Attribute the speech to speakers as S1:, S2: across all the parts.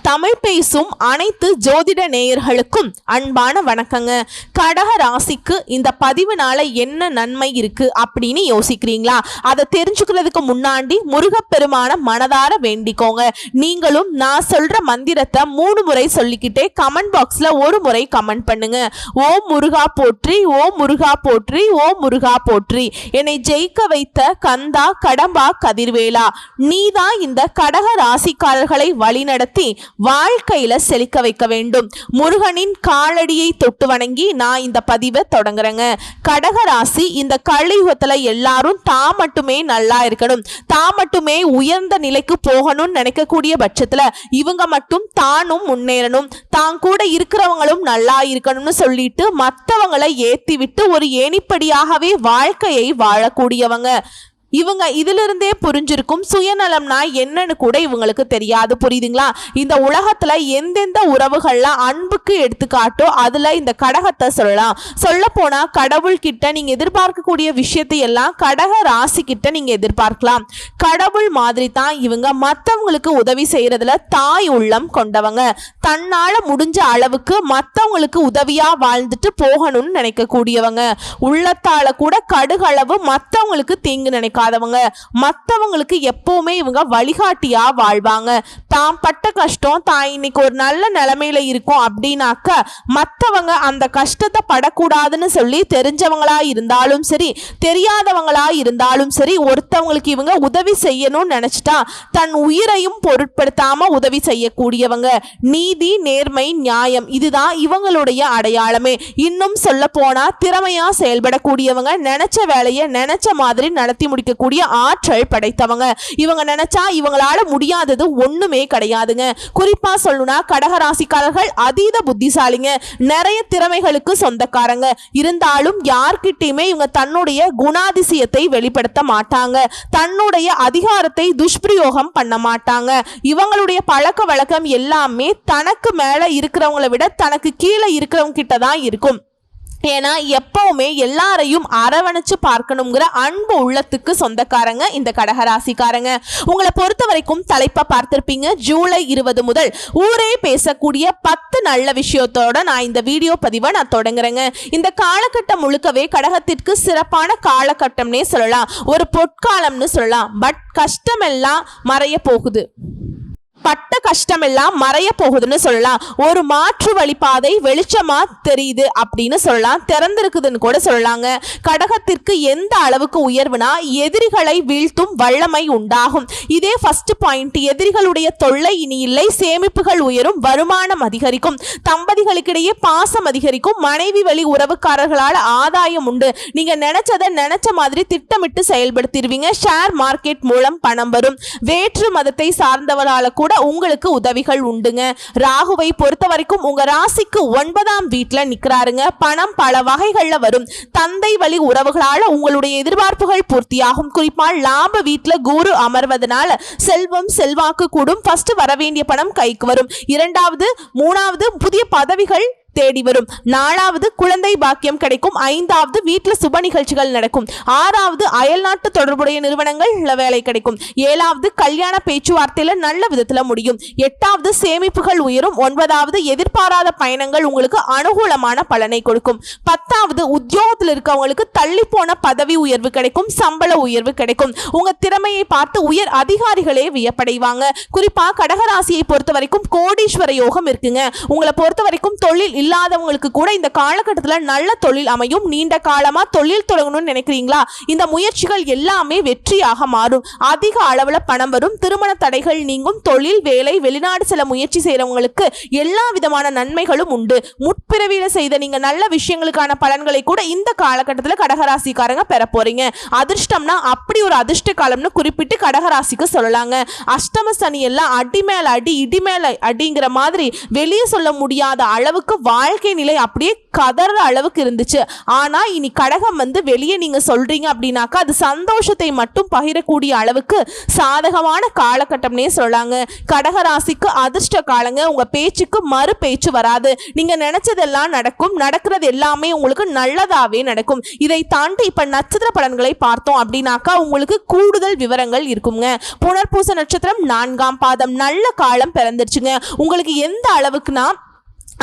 S1: தமிழ் பேசும் அனைத்து ஜோதிட நேயர்களுக்கும் அன்பான வணக்கங்க. கடக ராசிக்கு இந்த பதிவுனால என்ன நன்மை இருக்கு அப்படின்னு யோசிக்கிறீங்களா? அதை தெரிஞ்சுக்கிறதுக்கு முன்னாடி முருகப்பெருமான மனதார வேண்டிக்கோங்க. நீங்களும் நான் சொல்ற மந்திரத்தை 3 முறை சொல்லிக்கிட்டே கமெண்ட் பாக்ஸ்ல ஒரு முறை கமெண்ட் பண்ணுங்க. ஓம் முருகா போற்றி, ஓம் முருகா போற்றி, ஓம் முருகா போற்றி. என்னை ஜெயிக்க வைத்த கந்தா கடம்பா கதிர்வேலா, நீதான் இந்த கடக ராசிக்காரர்களை வழிநடத்தி வாழ்க்கையில செழிக்க வைக்க வேண்டும். முருகனின் காலடியை தொட்டு வணங்கி நான் இந்த பதிவை தொடங்குறேங்க. கடக ராசி இந்த கலியுகத்துல எல்லாரும் தான் மட்டுமே நல்லா இருக்கணும், தான் மட்டுமே உயர்ந்த நிலைக்கு போகணும்னு நினைக்கக்கூடிய பட்சத்துல இவங்க மட்டும் தானும் முன்னேறணும், தான் கூட இருக்கிறவங்களும் நல்லா இருக்கணும்னு சொல்லிட்டு மற்றவங்களை ஏத்தி விட்டு ஒரு ஏணிப்படியாகவே வாழ்க்கையை வாழக்கூடியவங்க இவங்க. இதிலிருந்தே புரிஞ்சிருக்கும் சுயநலம்னா என்னன்னு கூட இவங்களுக்கு தெரியாது. புரியுதுங்களா? இந்த உலகத்துல எந்தெந்த உறவுகள்லாம் அன்புக்கு எடுத்துக்காட்டோ அதுல இந்த கடகத்தை சொல்லலாம். சொல்ல போனா கடவுள் கிட்ட நீங்க எதிர்பார்க்கக்கூடிய விஷயத்தை எல்லாம் கடக ராசி கிட்ட நீங்க எதிர்பார்க்கலாம். கடவுள் மாதிரி தான் இவங்க மற்றவங்களுக்கு உதவி செய்யறதுல தாய் உள்ளம் கொண்டவங்க. தன்னால முடிஞ்ச அளவுக்கு மற்றவங்களுக்கு உதவியா வாழ்ந்துட்டு போகணும்னு நினைக்கக்கூடியவங்க. உள்ளத்தால கூட கடுகளவு மற்றவங்களுக்கு தீங்கு நினைக்காதவங்க. மற்றவங்களுக்கு எப்பவுமே இவங்க வழிகாட்டியா வாழ்வாங்க. தான் பட்ட கஷ்டம் தான் இன்னைக்கு ஒரு நல்ல நிலைமையில இருக்கும் அப்படின்னாக்க மற்றவங்க அந்த கஷ்டத்தை படக்கூடாதுன்னு சொல்லி தெரிஞ்சவங்களா இருந்தாலும் சரி தெரியாதவங்களா இருந்தாலும் சரி ஒருத்தவங்களுக்கு இவங்க உதவி செய்யணும்னு நினைச்சிட்டா தன் உயிரையும் பொருட்படுத்தாம உதவி செய்யக்கூடியவங்க. நீதி, நேர்மை, நியாயம் இதுதான் இவங்களுடைய அடையாளமே. இன்னும் சொல்ல போனா திறமையா செயல்படக்கூடியவங்க, நினைச்ச வேலையை நினைச்ச மாதிரி நடத்தி முடிக்கக்கூடிய ஆற்றல் படைத்தவங்க. இவங்க நினைச்சா இவங்களால முடியாதது ஒண்ணுமே கிடையாதுங்க. குறிப்பா சொல்லணும்னா கடக ராசிக்காரர்கள் அதீத புத்திசாலிங்க, நிறைய திறமைகளுக்கு சொந்தக்காரங்க. இருந்தாலும் யார்கிட்டயுமே இவங்க தன்னுடைய குணாதிசயத்தை வெளிப்படுத்த மாட்டாங்க, தன்னுடைய அதிகாரத்தை துஷ்பிரயோகம் பண்ண மாட்டாங்க. இவங்களுடைய பழக்க வழக்கம் எல்லாமே தனக்கு மேல இருக்கிறவங்களை விட தனக்கு கீழே இருக்கிறவங்க கிட்ட தான் இருக்கும். ஏன்னா எப்பவுமே எல்லாரையும் அரவணைச்சு பார்க்கணுங்கிற அன்பு உள்ளத்துக்கு சொந்தக்காரங்க இந்த கடகராசிக்காரங்க. உங்களை பொறுத்த வரைக்கும் தலைப்பை பார்த்திருப்பீங்க. ஜூலை 20 முதல் ஊரே பேசக்கூடிய 10 நல்ல விஷயத்தோட நான் இந்த வீடியோ பதிவை நான் தொடங்குறேங்க. இந்த காலகட்டம் முழுக்கவே கடகத்திற்கு சிறப்பான காலகட்டம்னே சொல்லலாம், ஒரு பொற்காலம்னு சொல்லலாம். பட் கஷ்டமெல்லாம் மறைய போகுது, பட்ட கஷ்டம் எல்லாம் மறைய போகுதுன்னு சொல்லலாம். ஒரு மாற்று வழிபாதை வெளிச்சமா தெரியுது அப்படின்னு சொல்லலாம், திறந்திருக்குதுன்னு கூட சொல்லலாங்க. கடகத்திற்கு எந்த அளவுக்கு உயர்வுனா எதிரிகளை வீழ்த்தும் வல்லமை உண்டாகும். இதே ஃபர்ஸ்ட் பாயிண்ட். எதிரிகளுடைய தொல்லை இனி இல்லை, சேமிப்புகள் உயரும், வருமானம் அதிகரிக்கும், தம்பதிகளுக்கிடையே பாசம் அதிகரிக்கும், மனைவி வழி உறவுக்காரர்களால் ஆதாயம் உண்டு, நீங்க நினைச்சதை நினைச்ச மாதிரி திட்டமிட்டு செயல்படுத்திடுவீங்க. ஷேர் மார்க்கெட் மூலம் பணம் வரும். வேற்று மதத்தை சார்ந்தவரால கூட உங்களுக்கு உதவிகள் உண்டுங்க. ராகுவை பொறுத்த வரைக்கும் உங்க ராசிக்கு 9ஆம் வீட்டுல நிக்கிறாருங்க. பணம் பல வகைகள்ல வரும். தந்தை வழி உறவுகளால உங்களுடைய எதிர்பார்ப்புகள் பூர்த்தியாகும். குறிப்பா லாப வீட்டுல குரு அமர்வதனால செல்வம் செல்வாக்கு கூடும். ஃபர்ஸ்ட் வர வேண்டிய பணம் கைக்கு வரும். 2வது 3வது புதிய பதவிகள் தேடி வரும். 4வது குழந்தை பாக்கியம் கிடைக்கும். 5வது வீட்டுல சுப நிகழ்ச்சிகள் நடக்கும். 6வது அயல்நாட்டு தொடர்புடைய நிறுவனங்கள் வேலை கிடைக்கும். 7வது கல்யாண பேச்சுவார்த்தையில நல்ல விதத்துல முடியும். 8வது சேமிப்புகள் உயரும். 9வது எதிர்பாராத பயணங்கள் உங்களுக்கு அனுகூலமான பலனை கொடுக்கும். 10வது உத்தியோகத்தில் இருக்கவங்களுக்கு தள்ளி போன பதவி உயர்வு கிடைக்கும், சம்பள உயர்வு கிடைக்கும். உங்க திறமையை பார்த்து உயர் அதிகாரிகளே வியப்படைவாங்க. குறிப்பா கடகராசியை பொறுத்த வரைக்கும் கோடீஸ்வர யோகம் இருக்குங்க. உங்களை பொறுத்த வரைக்கும் தொழில் இல்லாதவங்களுக்கு கூட இந்த காலகட்டத்தில் நல்ல தொழில் அமையும். நீண்ட காலமா தொழில் தொடங்கணும்னு நினைக்கிறீங்களா? இந்த முயற்சிகள் எல்லாமே வெற்றியாக மாறும். அதிக அளவுல பணம் வரும். திருமண தடைகள் நீங்கும். தொழில், வேலை, வெளிநாடு செல்ல முயற்சி செய்யறவங்களுக்கு எல்லா விதமான நன்மைகளும் உண்டு. முற்பிறவியில செய்த நீங்க நல்ல விஷயங்களுக்கான பலன்களை கூட இந்த காலகட்டத்தில் கடகராசிக்காரங்க பெற போறீங்க. அதிர்ஷ்டம்னா அப்படி ஒரு அதிர்ஷ்ட காலம்னு குறிப்பிட்டு கடகராசிக்கு சொல்லலாங்க. அஷ்டம சனி எல்லாம் அடி மேல அடி, இடி மேல அடிங்கிற மாதிரி வெளியே சொல்ல முடியாத அளவுக்கு வாழ்க்கை நிலை அப்படியே கதற அளவுக்கு இருந்துச்சு. ஆனா இனி கடகம் வந்து வெளியே நீங்க சொல்றீங்க அப்படின்னாக்கா அது சந்தோஷத்தை மட்டும் பகிரக்கூடிய அளவுக்கு சாதகமான காலகட்டம்னே சொல்லலாங்க. கடகராசிக்கு அதிர்ஷ்ட காலங்க. உங்க பேச்சுக்கு மறு பேச்சு வராது. நீங்க நினைச்சதெல்லாம் நடக்கும். நடக்கிறது எல்லாமே உங்களுக்கு நல்லதாவே நடக்கும். இதை தாண்டி இப்ப நட்சத்திர பலன்களை பார்த்தோம் அப்படின்னாக்கா உங்களுக்கு கூடுதல் விவரங்கள் இருக்குங்க. புனர்பூச நட்சத்திரம் 4ஆம் பாதம் நல்ல காலம் பிறந்துருச்சுங்க. உங்களுக்கு எந்த அளவுக்குனா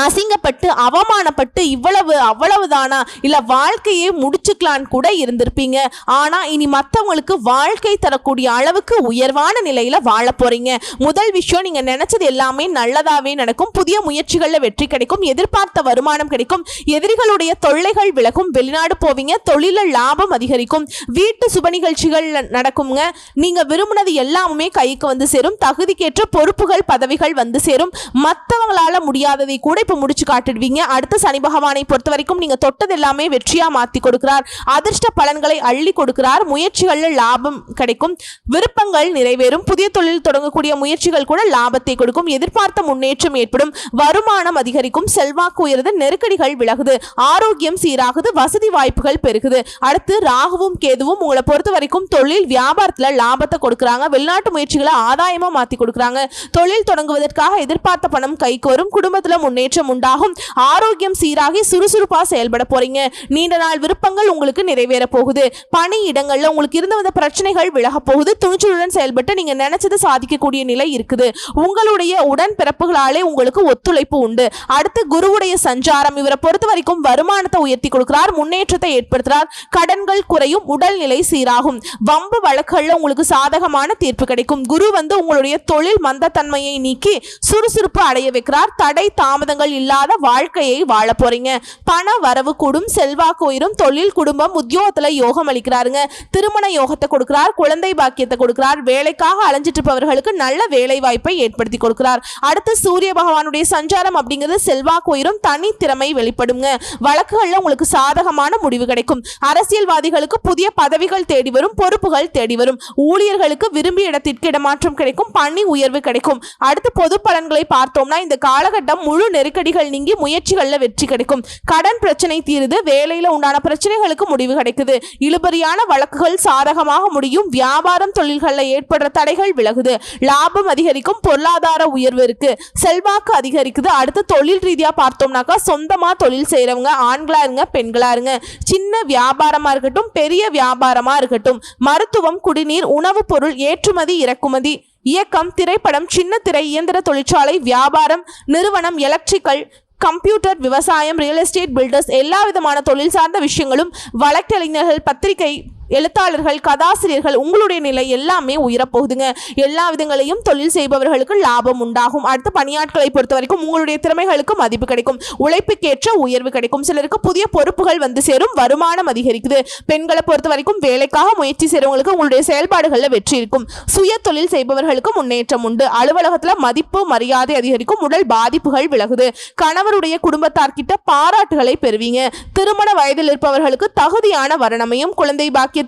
S1: அசிங்கப்பட்டு அவமானப்பட்டு இவ்வளவு அவ்வளவுதானா இல்ல வாழ்க்கையே முடிச்சுக்கலான்னு கூட இருந்திருப்பீங்க. ஆனா இனி மற்றவங்களுக்கு வாழ்க்கை தரக்கூடிய அளவுக்கு உயர்வான நிலையில வாழ போறீங்க. முதல் விஷயம், நீங்க நினைச்சது எல்லாமே நல்லதாவே நடக்கும். புதிய முயற்சிகள்ல வெற்றி கிடைக்கும். எதிர்பார்த்த வருமானம் கிடைக்கும். எதிரிகளுடைய தொல்லைகள் விலகும். வெளிநாடு போவீங்க. தொழில லாபம் அதிகரிக்கும். வீட்டு சுப நிகழ்ச்சிகள் நடக்குங்க. நீங்க விரும்பினது எல்லாமே கைக்கு வந்து சேரும். தகுதிக்கேற்ற பொறுப்புகள் பதவிகள் வந்து சேரும். மற்றவங்களால முடியாததை கூட இப்ப முடிச்சு காட்டிடுவீங்க. அடுத்து சனி பகவானை பொறுத்த வரைக்கும் நீங்க தொட்டது எல்லாமே வெற்றியா மாத்தி கொடுக்கிறார். அதிர்ஷ்ட பலன்களை அள்ளி கொடுக்கிறார். முயற்சிகள்ல லாபம் கிடைக்கும். விருப்பங்கள் நிறைவேறும். புதிய தொழில் தொடங்கக்கூடிய முயற்சிகள் கூட லாபத்தை கொடுக்கும். எதிர்பார்த்த முன்னேற்றம் ஏற்படும். வருமானம் அதிகரிக்கும். செல்வாக்கு உயருது. நெருக்கடிகள் விலகுது. ஆரோக்கியம் சீராகுது. வசதி வாய்ப்புகள் பெருகுது. அடுத்து ராகுவும் கேதுவும் உங்களை பொறுத்த வரைக்கும் தொழில் வியாபாரத்துல லாபத்தை கொடுக்கறாங்க. வெளிநாட்டு முயற்சிகளை ஆதாயமா மாத்தி கொடுக்கறாங்க. தொழில் தொடங்குவதற்காக எதிர்பார்த்த பணம் கைக்கு வரும். குடும்பத்துல முன்னேற்றம் உண்டாகும். ஆரோக்கியம் சீராகி சுறுசுறுப்பா செயல்பட போறீங்க. நீண்ட நாள் விருப்பங்கள் உங்களுக்கு நிறைவேற போகுது. பணி இடங்கள்ல உங்களுக்கு இருந்து வந்த பிரச்சனைகள் விலக போகுது. துணிச்சலுடன் செயல்பட்டு நீங்க நினைச்சது சாதிக்கக்கூடிய நிலை இருக்குது. உங்களுடைய உடன் பிறப்புகளாலே உங்களுக்கு ஒத்துழைப்பு உண்டு. அடுத்து குருவுடைய சஞ்சாரம் இவரை பொறுத்த வரைக்கும் வருமானத்தை உயர்த்தி கொடுக்கிறார். முன்னேற்றத்தை ஏற்படுத்துறார். கடன்கள் குறையும். உடல்நிலை சீராகும். வம்பு வழக்குகள்ல உங்களுக்கு சாதகமான தீர்ப்பு கிடைக்கும். குரு வந்து உங்களுடைய தொழில் மந்தத்தன்மையை நீக்கி சுறுசுறுப்பு அடைய வைக்கிறார். தடை தாமதங்கள் இல்லாத வாழ்க்கையை வாழ போறீங்க. பண வரவு கூடும். செல்வாக்கு உயரும். தொழில் குடும்பம் உத்தியோகத்துல யோகம் அளிக்கிறாருங்க. திருமண யோகத்தை கொடுக்கிறார். குழந்தை பாக்கியத்தை கொடுக்கிறார். வேலைக்காக அலைஞ்சிட்டு இருப்பவர்களுக்கு நல்ல வேலை வாய்ப்பை ஏற்படுத்தி கொடுக்கிறார். அடுத்து சூரிய பகவானுடைய சஞ்சாரம் அப்படிங்கிறது செல்வாக்கு உயரும். தனி திறமை வெளிப்படுங்க. வழக்குகள்ல உங்களுக்கு சாதகமான முடிவு கிடைக்கும். அரசியல்வாதிகளுக்கு புதிய பதவிகள் தேடி வரும். பொறுப்புகள் தேடி வரும். ஊழியர்களுக்கு விரும்பிய இடத்திற்கு இடமாற்றம் கிடைக்கும். பணி உயர்வு கிடைக்கும். அடுத்து பொது பலன்களை பார்த்தோம்னா இந்த காலகட்டம் முழு நெருக்கடிகள் நீங்கி முயற்சிகள்ல வெற்றி கிடைக்கும். கடன் பிரச்சனை தீருது. வேலையில உண்டான பிரச்சனைகளுக்கு முடிவு கிடைக்குது. இழுபறியான வழக்குகள் சாதகமாக முடியும். வியாபாரம் தொழில்கள்ல ஏற்படுற தடைகள் விலகுது. லாபம் அதிகரிக்கும். பொருளாதார உயர்வு இருக்கு. செல்வாக்கு அதிகரிக்குது. அடுத்து தொழில் ரீதியா பார்த்தோம்னாக்கா சொந்தமா தொழில் செய்யறவங்க ஆண்களா இருங்க பெண்களா இருங்க, சின்ன வியாபாரமா இருக்கட்டும் பெரிய வியாபாரமா இருக்கட்டும், மருத்துவம், குடிநீர், உணவுப் பொருள் ஏற்றுமதி இறக்குமதி, இயக்கம், திரைப்படம், சின்ன திரை, இயந்திர தொழிற்சாலை, வியாபாரம், நிறுவனம், எலக்ட்ரிக்கல், கம்ப்யூட்டர், விவசாயம், ரியல் எஸ்டேட், பில்டர்ஸ், எல்லா விதமான தொழில் சார்ந்த விஷயங்களும், வழக்கறிஞர்கள், பத்திரிகை எழுத்தாளர்கள், கதாசிரியர்கள், உங்களுடைய நிலை எல்லாமே உயரப்போகுதுங்க. எல்லா விதங்களையும் தொழில் செய்பவர்களுக்கு லாபம் உண்டாகும். அடுத்து பணியாட்களை பொறுத்த வரைக்கும் உங்களுடைய திறமைகளுக்கு மதிப்பு கிடைக்கும். உழைப்புக்கேற்ற உயர்வு கிடைக்கும். சிலருக்கு புதிய பொறுப்புகள் வந்து சேரும். வருமானம் அதிகரிக்குது. பெண்களை பொறுத்த வரைக்கும் வேலைக்காக முயற்சி செய்றவங்களுக்கு உங்களுடைய செயல்பாடுகளில் வெற்றி இருக்கும். சுய தொழில் செய்பவர்களுக்கு முன்னேற்றம் உண்டு. அலுவலகத்தில் மதிப்பு மரியாதை அதிகரிக்கும். உடல் பாதிப்புகள் விலகுது. கணவருடைய குடும்பத்தார்கிட்ட பாராட்டுகளை பெறுவீங்க. திருமண வயதில் இருப்பவர்களுக்கு தகுதியான வரணமையும் குழந்தை பாக்கியத்துக்காக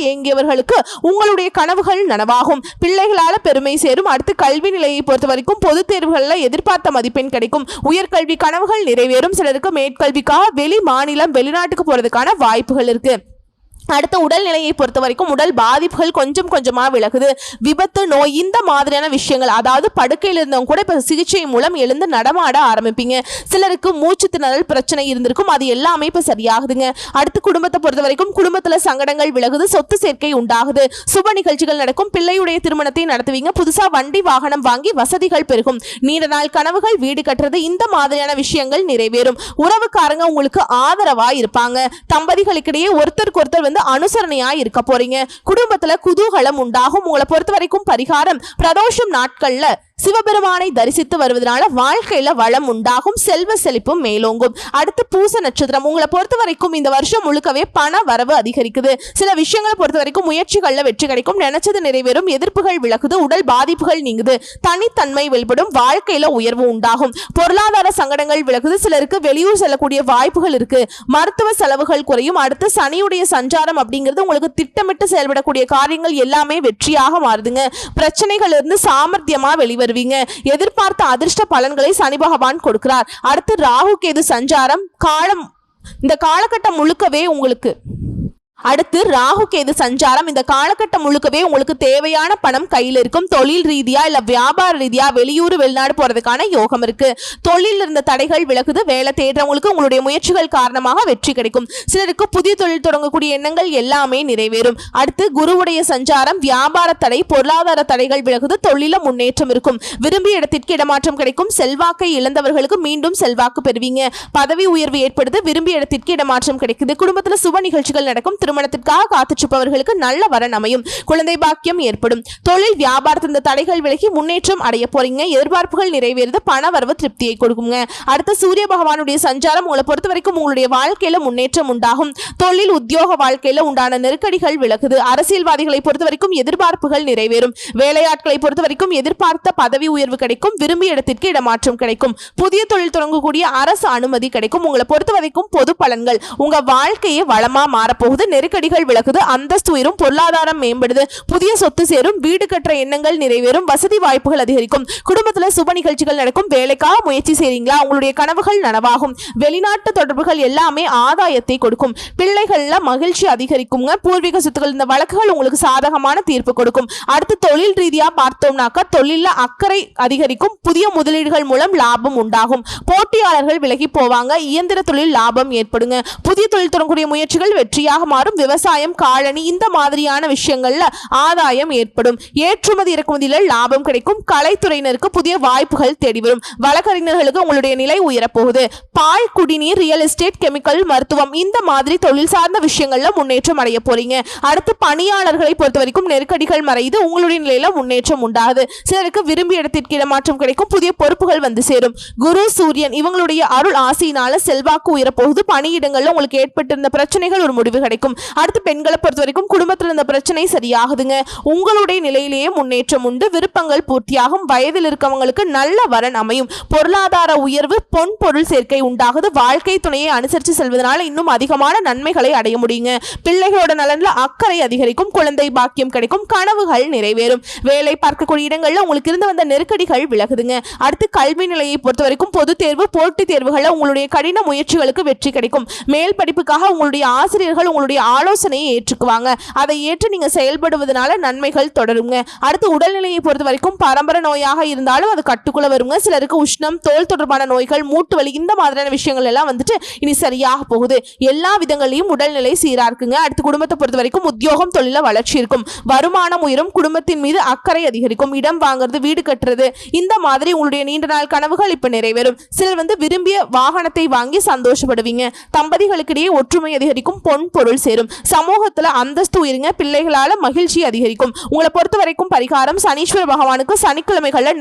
S1: ஏங்கியவர்களுக்கு உங்களுடைய கனவுகள் நனவாகும். பிள்ளைகளால பெருமை சேரும். அடுத்து கல்வி நிலையை பொறுத்த வரைக்கும் பொது தேர்வுகளில் எதிர்பார்த்த மதிப்பெண் கிடைக்கும். உயர்கல்வி கனவுகள் நிறைவேறும். சிலருக்கு மேற்கல்விக்காக வெளி மாநிலம் வெளிநாட்டுக்கு போறதுக்கான வாய்ப்புகள் இருக்கு. அடுத்த உடல்நிலையை பொறுத்த வரைக்கும் உடல் பாதிப்புகள் கொஞ்சம் கொஞ்சமா விலகுது. விபத்து, நோய் இந்த மாதிரியான விஷயங்கள், அதாவது படுக்கையில் இருந்தவங்க கூட இப்ப சிகிச்சை மூலம் எழுந்து நடமாட ஆரம்பிப்பீங்க. சிலருக்கு மூச்சு திணறல் பிரச்சனை இருந்திருக்கும். அது எல்லாமே இப்ப சரியாகுதுங்க. அடுத்து குடும்பத்தை பொறுத்த வரைக்கும் குடும்பத்துல சங்கடங்கள் விலகுது. சொத்து சேர்க்கை உண்டாகுது. சுப நிகழ்ச்சிகள் நடக்கும். பிள்ளையுடைய திருமணத்தை நடத்துவீங்க. புதுசா வண்டி வாகனம் வாங்கி வசதிகள் பெருகும். நீண்ட நாள் கனவுகள், வீடு கட்டுறது, இந்த மாதிரியான விஷயங்கள் நிறைவேறும். உறவுக்காரங்க உங்களுக்கு ஆதரவா இருப்பாங்க. தம்பதிகளுக்கிடையே ஒருத்தருக்கு ஒருத்தர் அனுசரணையா இருக்க போறீங்க. குடும்பத்துல குதூகலம் உண்டாகும். உங்களை பொறுத்த வரைக்கும் பரிகாரம், பிரதோஷம் நாட்கள்ல சிவபெருமானை தரிசித்து வருவதனால வாழ்க்கையில வளம் உண்டாகும். செல்வ செழிப்பும் மேலோங்கும். அடுத்து பூச நட்சத்திரம் உங்களை பொறுத்த வரைக்கும் இந்த வருஷம் முழுக்கவே பண வரவு அதிகரிக்குது. சில விஷயங்களை பொறுத்த வரைக்கும் முயற்சிகள்ல வெற்றி கிடைக்கும். நினைச்சது நிறைவேறும். எதிர்ப்புகள் விலகுது. உடல் பாதிப்புகள் நீங்குது. தனித்தன்மை வெளிப்படும். வாழ்க்கையில உயர்வு உண்டாகும். பொருளாதார சங்கடங்கள் விலகுது. சிலருக்கு வெளியூர் செல்லக்கூடிய வாய்ப்புகள் இருக்கு. மருத்துவ செலவுகள் குறையும். அடுத்து சனியுடைய சஞ்சாரம் அப்படிங்கிறது உங்களுக்கு திட்டமிட்டு செயல்படக்கூடிய காரியங்கள் எல்லாமே வெற்றியாக மாறுதுங்க. பிரச்சனைகள் இருந்து சாமர்த்தியமா வெளிவரும். பெறுவீங்க. எதிர்பார்த்த அதிர்ஷ்ட பலன்களை சனி பகவான் கொடுக்கிறார். அடுத்து ராகு கேது சஞ்சாரம் இந்த காலகட்டம் முழுக்கவே உங்களுக்கு இந்த காலகட்டம் முழுக்கவே உங்களுக்கு தேவையான பணம் கையில் இருக்கும். தொழில் ரீதியா இல்ல வியாபார ரீதியா வெளியூர் வெளிநாடு போறதுக்கான யோகம் இருக்கு. தொழில் இருந்த தடைகள் விலகுது. வேலை தேடுறவங்களுக்கு உங்களுடைய முயற்சிகள் காரணமாக வெற்றி கிடைக்கும். சிலருக்கு புதிய தொழில் தொடங்கக்கூடிய எண்ணங்கள் எல்லாமே நிறைவேறும். அடுத்து குருவுடைய சஞ்சாரம், வியாபார தடை பொருளாதார தடைகள் விலகுது. தொழில முன்னேற்றம் இருக்கும். விரும்பிய இடத்திற்கு இடமாற்றம் கிடைக்கும். செல்வாக்கை இழந்தவர்களுக்கு மீண்டும் செல்வாக்கு பெறுவீங்க. பதவி உயர்வு ஏற்படுது. விரும்பிய இடத்திற்கு இடமாற்றம் கிடைக்குது. குடும்பத்தில் சுப நிகழ்ச்சிகள் நடக்கும். திருமணத்திற்காக காத்துச்சிருப்பவர்களுக்கு நல்ல வரன் அமையும். குழந்தை பாக்கியம் ஏற்படும். தொழில் வியாபாரத்தின் தடைகள் விலகி முன்னேற்றம் அடைய போறீங்க. எதிர்பார்ப்புகள் நிறைவேறுது. பண வரவு திருப்தியை கொடுக்குங்க. அடுத்த சூரிய பகவானுடைய சஞ்சாரம் உங்களை பொறுத்த வரைக்கும் உங்களுடைய வாழ்க்கையில முன்னேற்றம் உண்டாகும். தொழில் உத்தியோக வாழ்க்கையில உண்டான நெருக்கடிகள் விலகுது. அரசியல்வாதிகளை பொறுத்த வரைக்கும் எதிர்பார்ப்புகள் நிறைவேறும். வேலையாட்களை பொறுத்த வரைக்கும் எதிர்பார்த்த பதவி உயர்வு கிடைக்கும். விரும்பிய இடத்திற்கு இடமாற்றம் கிடைக்கும். புதிய தொழில் தொடங்கக்கூடிய அரசு அனுமதி கிடைக்கும். உங்களை பொறுத்த வரைக்கும் பொது பலன்கள், உங்க வாழ்க்கையை வளமா மாறப்போகுது. நெருக்கடிகள் விலகுது. அந்தஸ்து உயரும். பொருளாதாரம் மேம்படுது. புதிய சொத்து சேரும். வீடு கட்டுற எண்ணங்கள் நிறைவேறும். வசதி வாய்ப்புகள் அதிகரிக்கும். குடும்பத்துல சுப நிகழ்ச்சிகள் நடக்கும். வேலைக்காக முயற்சி செய்றீங்களா? உங்களுடைய கனவுகள் நனவாகும். வெளிநாட்டு தொடர்புகள் எல்லாமே ஆதாயத்தை கொடுக்கும். பிள்ளைகள்ல மகிழ்ச்சி அதிகரிக்குங்க. பூர்வீக சொத்துக்கள் இந்த வழக்குகள் உங்களுக்கு சாதகமான தீர்ப்பு கொடுக்கும். அடுத்து தொழில் ரீதியா பார்த்தோம்னாக்கா தொழில அக்கறை அதிகரிக்கும். புதிய முதலீடுகள் மூலம் லாபம் உண்டாகும். போட்டியாளர்கள் விலகி போவாங்க. இயந்திர தொழில் லாபம் ஏற்படுங்க. புதிய தொழில் தொடங்கக்கூடிய முயற்சிகள் வெற்றியாக மாறும். விவசாயம், காலனி இந்த மாதிரியான விஷயங்கள்ல ஆதாயம் ஏற்படும். ஏற்றுமதி இறக்குமதியில லாபம் கிடைக்கும். கலைத்துறையினருக்கு புதிய வாய்ப்புகள் தேடி வரும். வழக்கறிஞர்களுக்கு உங்களுடைய நிலை உயரப்போகுது. பால், குடிநீர், ரியல் எஸ்டேட், கெமிக்கல், மருத்துவம் இந்த மாதிரி தொழில் சார்ந்த விஷயங்கள்ல முன்னேற்றம் அடைய போறீங்க. அடுத்து பணியாளர்களை பொறுத்த வரைக்கும் நெருக்கடிகள் மறைந்து உங்களுடைய நிலையில முன்னேற்றம் உண்டாகுது. சிலருக்கு விரும்பிய இடத்திற்கு இடமாற்றம் கிடைக்கும். புதிய பொறுப்புகள் வந்து சேரும். குரு, சூரியன் இவங்களுடைய அருள் ஆசையினால செல்வாக்கு உயரப்போகுது. பணியிடங்கள்ல உங்களுக்கு ஏற்பட்டிருந்த பிரச்சனைகள் ஒரு முடிவு கிடைக்கும். அடுத்து பெண்களை பொறுத்த வரைக்கும் குடும்பத்தில் இருந்த பிரச்சனை சரியாகுதுங்க. உங்களுடைய நிலையிலேயே முன்னேற்றம் உண்டு. விருப்பங்கள் பூர்த்தியாகும். வயதில் இருக்கவங்களுக்கு நல்ல வரன் அமையும். பொருளாதார உயர்வு, பொன் பொருள் சேர்க்கை உண்டாகுது. வாழ்க்கை துணையை அனுசரித்து செல்வதனால இன்னும் அதிகமான நன்மைகளை அடைய முடியுங்க. பிள்ளைகளோட நலன்ல அக்கறை அதிகரிக்கும். குழந்தை பாக்கியம் கிடைக்கும். கனவுகள் நிறைவேறும். வேலை பார்க்கக்கூடிய இடங்கள்ல உங்களுக்கு இருந்து வந்த நெருக்கடிகள் விலகுதுங்க. அடுத்து கல்வி நிலையை பொறுத்த வரைக்கும் பொது தேர்வு, போட்டித் தேர்வுகள்ல உங்களுடைய கடின முயற்சிகளுக்கு வெற்றி கிடைக்கும். மேல் படிப்புக்காக உங்களுடைய ஆசிரியர்கள் உங்களுடைய ஆலோசனையை ஏற்றுக்குவாங்க. அதை ஏற்று நீங்க செயல்படுவதனால நன்மைகள் தொடருங்க. அடுத்து உடல்நிலையை பொறுத்த வரைக்கும் பரம்பரை நோயாக இருந்தாலும் அது கட்டுக்குள்ள வருங்க. சிலருக்கு உஷ்ணம், தோல் தொடர்பான நோய்கள், மூட்டு வலி இந்த மாதிரியான விஷயங்கள் எல்லாம் வந்துட்டு இனி சரியாக போகுது. எல்லா விதங்களையும் உடல்நிலை சீரா இருக்குங்க. அடுத்து குடும்பத்தை பொறுத்த வரைக்கும் உத்தியோகம், தொழில வளர்ச்சி இருக்கும். வருமானம் உயரும். குடும்பத்தின் மீது அக்கறை அதிகரிக்கும். இடம் வாங்குறது, வீடு கட்டுறது இந்த மாதிரி உங்களுடைய நீண்ட நாள் கனவுகள் இப்ப நிறைவேறும். சிலர் விரும்பிய வாகனத்தை வாங்கி சந்தோஷப்படுவீங்க. தம்பதிகளுக்கிடையே ஒற்றுமை அதிகரிக்கும். பொன் பொருள் சேரும். சமூகத்துல அந்தஸ்து உயருங்க. பிள்ளைகளால மகிழ்ச்சி அதிகரிக்கும். உங்களை பொறுத்த வரைக்கும் பரிகாரம் சனீஸ்வர பகவானுக்கு சனிக்கிழமைகள்ல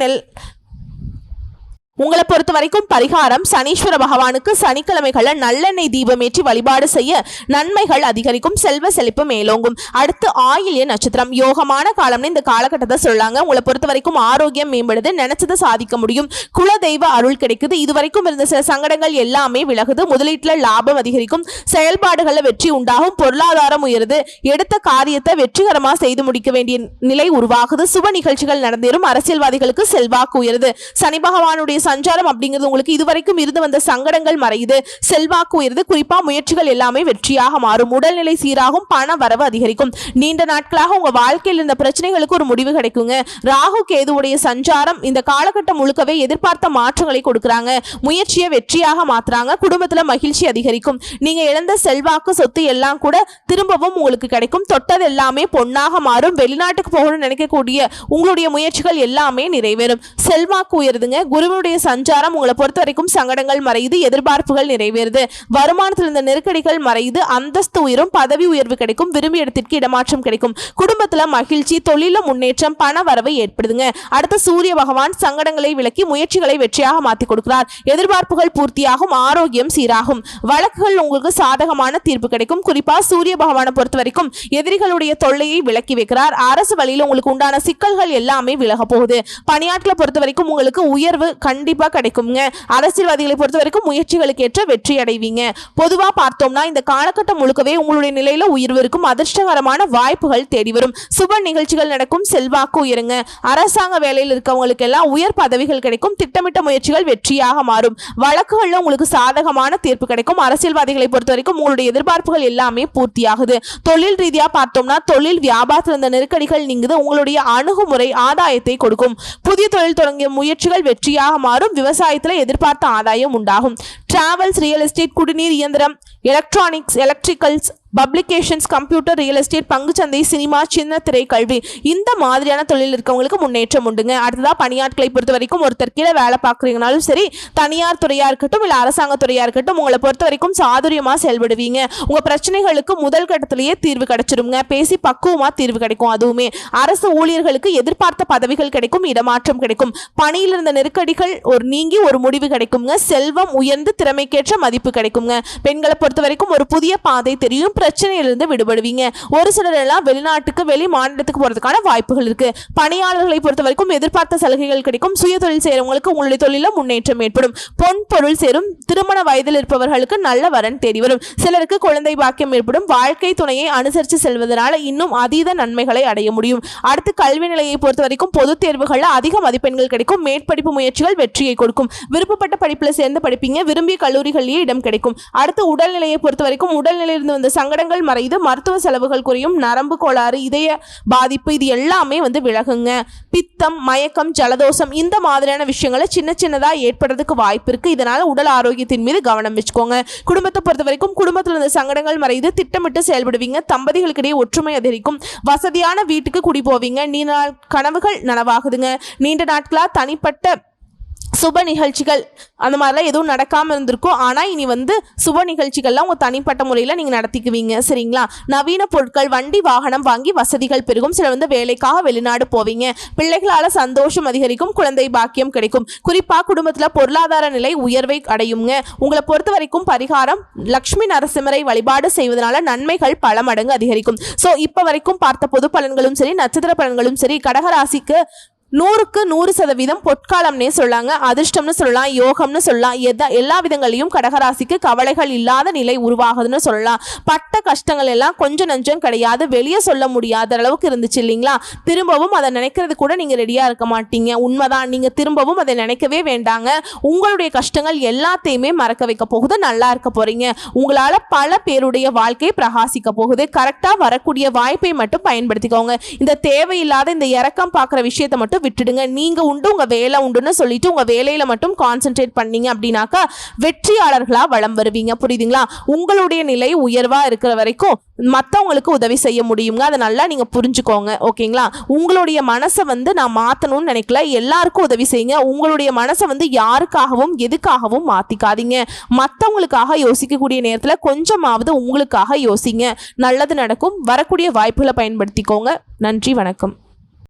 S1: உங்களை பொறுத்த வரைக்கும் பரிகாரம் சனீஸ்வர பகவானுக்கு சனிக்கிழமைகள்ல நல்லெண்ணெய் தீபம் ஏற்றி வழிபாடு செய்ய நன்மைகள் அதிகரிக்கும். செல்வ செழிப்பு மேலோங்கும். அடுத்து ஆயில்ய நட்சத்திரம் யோகமான காலம்னு இந்த காலகட்டத்தை சொல்லாங்க. உங்களை பொறுத்த வரைக்கும் ஆரோக்கியம் மேம்படுது. நினைச்சதை சாதிக்க முடியும். குல தெய்வ அருள் கிடைக்குது. இதுவரைக்கும் இருந்த சில சங்கடங்கள் எல்லாமே விலகுது. முதலீட்டுல லாபம் அதிகரிக்கும். செயல்பாடுகள்ல வெற்றி உண்டாகும். பொருளாதாரம் உயருது. எடுத்த காரியத்தை வெற்றிகரமா செய்து முடிக்க வேண்டிய நிலை உருவாகுது. சுப நிகழ்ச்சிகள் நடந்தேறும். அரசியல்வாதிகளுக்கு செல்வாக்கு உயருது. சனி பகவானுடைய சஞ்சாரம் அப்படிங்கிறது உங்களுக்கு இதுவரைக்கும் இருந்து வந்த சங்கடங்கள் மறையுது. செல்வாக்கு உயருது. குறிப்பா முயற்சிகள் எல்லாமே வெற்றியாக மாறும். உடல்நிலை சீராகும். பண வரவு அதிகரிக்கும். நீண்ட நாட்களாக உங்க வாழ்க்கையில் இருந்த பிரச்சனைகளுக்கு ஒரு முடிவு கிடைக்குங்க. ராகு கேதுவுடைய சஞ்சாரம் இந்த காலகட்டம் முழுக்கவே எதிர்பார்த்த மாற்றங்களை கொடுக்கறாங்க. முயற்சியை வெற்றியாக மாத்துறாங்க. குடும்பத்துல மகிழ்ச்சி அதிகரிக்கும். நீங்க இழந்த செல்வாக்கு, சொத்து எல்லாம் கூட திரும்பவும் உங்களுக்கு கிடைக்கும். தொட்டது எல்லாமே பொன்னாக மாறும். வெளிநாட்டுக்கு போகணும்னு நினைக்கக்கூடிய உங்களுடைய முயற்சிகள் எல்லாமே நிறைவேறும். செல்வாக்கு உயருதுங்க. குருவுடைய சஞ்சாரம் உங்களை பொறுத்த வரைக்கும் சங்கடங்கள் மறையுது. எதிர்பார்ப்புகள் நிறைவேறுது. வருமானத்தில் இருந்த நெருக்கடிகள் மறையுது. அந்தஸ்து உயரும். பதவி உயர்வு கிடைக்கும். விரும்பிய இடத்திற்கு இடமாற்றம் கிடைக்கும். குடும்பத்துல மகிழ்ச்சி, தொழில முன்னேற்றம், பண வரவு ஏற்படுதுங்க. அடுத்த சூரிய பகவான் சங்கடங்களை விலக்கி முயற்சிகளை வெற்றியாக மாற்றி கொடுக்கிறார். எதிர்பார்ப்புகள் பூர்த்தியாகும். ஆரோக்கியம் சீராகும். வழக்குகள் உங்களுக்கு சாதகமான தீர்ப்பு கிடைக்கும். குறிப்பா சூரிய பகவானை பொறுத்த வரைக்கும் எதிரிகளுடைய தொல்லையை விலக்கி வைக்கிறார். அரசு வழியில் உங்களுக்கு உண்டான சிக்கல்கள் எல்லாமே விலக போகுது. பணியாட்களை பொறுத்த வரைக்கும் உங்களுக்கு உயர்வு கண்டிப்பாக கண்டிப்பா கிடைக்குங்க. அரசியல்வாதிகளை பொறுத்த வரைக்கும் முயற்சிகளுக்கு ஏற்ற வெற்றி அடைவீங்க. பொதுவா பார்த்தோம்னா இந்த காலகட்டம் முழுக்கவே உங்களுடைய நிலையில உயர்வு இருக்கும். அதிர்ஷ்டகரமான வாய்ப்புகள் தேடி வரும். சுப நிகழ்ச்சிகள் நடக்கும். செல்வாக்கு உயருங்க. அரசாங்க வேலையில் இருக்கவங்களுக்கு எல்லாம் உயர் பதவிகள் கிடைக்கும். திட்டமிட்ட முயற்சிகள் வெற்றியாக மாறும். வழக்குகள்ல உங்களுக்கு சாதகமான தீர்ப்பு கிடைக்கும். அரசியல்வாதிகளை பொறுத்த வரைக்கும் உங்களுடைய எதிர்பார்ப்புகள் எல்லாமே பூர்த்தியாகுது. தொழில் ரீதியா பார்த்தோம்னா தொழில் வியாபாரத்தில் இருந்த நெருக்கடிகள் நீங்குது. உங்களுடைய அணுகுமுறை ஆதாயத்தை கொடுக்கும். புதிய தொழில் தொடங்கிய முயற்சிகள் வெற்றியாக மாறும். விவசாயத்துல எதிர்பார்த்த ஆதாயம் உண்டாகும். டிராவல்ஸ், ரியல் எஸ்டேட், குடிநீர், இயந்திரம், electronics, electricals, publications, computer, real estate, பங்குச்சந்தை, சினிமா, சின்ன திரை, கல்வி இந்த மாதிரியான தொழில் இருக்கவங்களுக்கு முன்னேற்றம் உண்டுங்க. அடுத்ததா பணியாட்களை பொறுத்த வரைக்கும் ஒருத்தர் கீழே வேலை பார்க்குறீங்கனாலும் சரி, தனியார் துறையா இருக்கட்டும் இல்லை அரசாங்க துறையா இருக்கட்டும், உங்களை பொறுத்த வரைக்கும் சாதுரியமா செயல்படுவீங்க. உங்க பிரச்சனைகளுக்கு முதல் கட்டத்திலேயே தீர்வு கிடைச்சிருங்க. பேசி பக்குவமா தீர்வு கிடைக்கும். அதுவுமே அரசு ஊழியர்களுக்கு எதிர்பார்த்த பதவிகள் கிடைக்கும். இடமாற்றம் கிடைக்கும். பணியில் இருந்த நெருக்கடிகள் நீங்கி ஒரு முடிவு கிடைக்குங்க. செல்வம் உயர்ந்து திறமைக்கேற்ற மதிப்பு கிடைக்குங்க. பெண்களை பொறுத்த வரைக்கும் ஒரு புதிய பாதை தெரியும். பிரச்சனையிலிருந்து விடுபடுவீங்க. ஒரு சிலர் எல்லாம் வெளிநாட்டுக்கு, வெளி மாநிலத்துக்கு போறதுக்கான வாய்ப்புகள் இருக்கு. பணியாளர்களை பொறுத்த வரைக்கும் எதிர்பார்த்த சலுகைகள் கிடைக்கும். சுய தொழில் செய்யறவங்களுக்கு உங்களுடைய தொழில முன்னேற்றம் ஏற்படும். பொன் பொருள் சேரும். திருமண வயதில் இருப்பவர்களுக்கு நல்ல வரன் தேடி வரும். சிலருக்கு குழந்தை பாக்கியம் ஏற்படும். வாழ்க்கை துணையை அனுசரித்து செல்வதனால இன்னும் அதீத நன்மைகளை அடைய முடியும். அடுத்து கல்வி நிலையை பொறுத்த வரைக்கும் பொது தேர்வுகளில் அதிக மதிப்பெண்கள் கிடைக்கும். மேற்படிப்பு முயற்சிகள் வெற்றியை கொடுக்கும். விருப்பப்பட்ட படிப்புல சேர்ந்து படிப்பீங்க. விரும்பிய கல்லூரிகளிலேயே இடம் கிடைக்கும். அடுத்து உடல்நிலையை பொறுத்த வரைக்கும் உடல்நிலையிலிருந்து வந்த சங்கடங்கள் மறைந்து மருத்துவ செலவுகள் குறையும். நரம்பு கோளாறு, இதய பாதிப்பு இது எல்லாமே விலகுங்க. பித்தம், மயக்கம், ஜலதோஷம் இந்த மாதிரியான விஷயங்களை சின்ன சின்னதா ஏற்படுறதுக்கு வாய்ப்பு இருக்கு. இதனால உடல் ஆரோக்கியத்தின் மீது கவனம் வச்சுக்கோங்க. குடும்பத்தை பொறுத்த வரைக்கும் குடும்பத்தில் இருந்த சங்கடங்கள் மறைந்து திட்டமிட்டு செயல்படுவீங்க. தம்பதிகளுக்கிடையே ஒற்றுமை அதிகரிக்கும். வசதியான வீட்டுக்கு குடி போவீங்க. நீண்ட நாள் கனவுகள் நனவாகுதுங்க. நீண்ட நாட்களா தனிப்பட்ட சுப நிகழ்ச்சிகள் அந்த மாதிரிலாம் எதுவும் நடக்காமல் இருந்திருக்கும். ஆனால் இனி சுப நிகழ்ச்சிகள்லாம் உங்கள் தனிப்பட்ட முறையில் நீங்கள் நடத்திக்குவீங்க. சரிங்களா? நவீன பொருட்கள், வண்டி, வாகனம் வாங்கி வசதிகள் பெருகும். சில வேலைக்காக வெளிநாடு போவீங்க. பிள்ளைகளால் சந்தோஷம் அதிகரிக்கும். குழந்தை பாக்கியம் கிடைக்கும். குறிப்பாக குடும்பத்தில் பொருளாதார நிலை உயர்வை அடையுங்க. உங்களை பொறுத்த வரைக்கும் பரிகாரம் லக்ஷ்மி நரசிம்மரை வழிபாடு செய்வதனால நன்மைகள் பல மடங்கு அதிகரிக்கும். ஸோ இப்போ வரைக்கும் பார்த்த பொது பலன்களும் சரி, நட்சத்திர பலன்களும் சரி, கடகராசிக்கு 100க்கு 100% பொற்காலம்னே சொல்லாங்க. அதிர்ஷ்டம்னு சொல்லலாம், யோகம்னு சொல்லலாம். எல்லா விதங்களையும் கடகராசிக்கு கவலைகள் இல்லாத நிலை உருவாகுதுன்னு சொல்லலாம். பட்ட கஷ்டங்கள் எல்லாம் கொஞ்சம் நஞ்சம் கிடையாது. வெளியே சொல்ல முடியாத அளவுக்கு இருந்துச்சு இல்லைங்களா? திரும்பவும் அதை நினைக்கிறது கூட நீங்க ரெடியா இருக்க மாட்டீங்க. உண்மைதான். நீங்க திரும்பவும் அதை நினைக்கவே வேண்டாங்க. உங்களுடைய கஷ்டங்கள் எல்லாத்தையுமே மறக்க வைக்க போகுது. நல்லா இருக்க போறீங்க. உங்களால பல பேருடைய வாழ்க்கை பிரகாசிக்க போகுது. கரெக்டா வரக்கூடிய வாய்ப்பை மட்டும் பயன்படுத்திக்கோங்க. இந்த தேவையில்லாத இந்த இறக்கம் பார்க்குற விஷயத்தை மட்டும் விட்டுடுங்க. நீங்க உண்டு, உங்க வேலை உண்டுன்னு சொல்லிட்டு உங்க வேலையில மட்டும் கான்சென்ட்ரேட் பண்ணீங்க அப்படின்னாக்கா வெற்றியாளர்களா வளம் வருவீங்க. புரியுதுங்களா? உங்களுடைய நிலை உயர்வா இருக்கிற வரைக்கும் மற்றவங்களுக்கு உதவி செய்ய முடியுங்க. அதை நல்லா நீங்க புரிஞ்சுக்கோங்க. ஓகேங்களா? உங்களுடைய மனசை நான் மாத்தணும்னு நினைக்கல. எல்லாருக்கும் உதவி செய்யுங்க. உங்களுடைய மனசை யாருக்காகவும் எதுக்காகவும் மாத்திக்காதீங்க. மற்றவங்களுக்காக யோசிக்கக்கூடிய நேரத்தில் கொஞ்சமாவது உங்களுக்காக யோசிங்க. நல்லது நடக்கும். வரக்கூடிய வாய்ப்புகளை பயன்படுத்திக்கோங்க. நன்றி, வணக்கம்.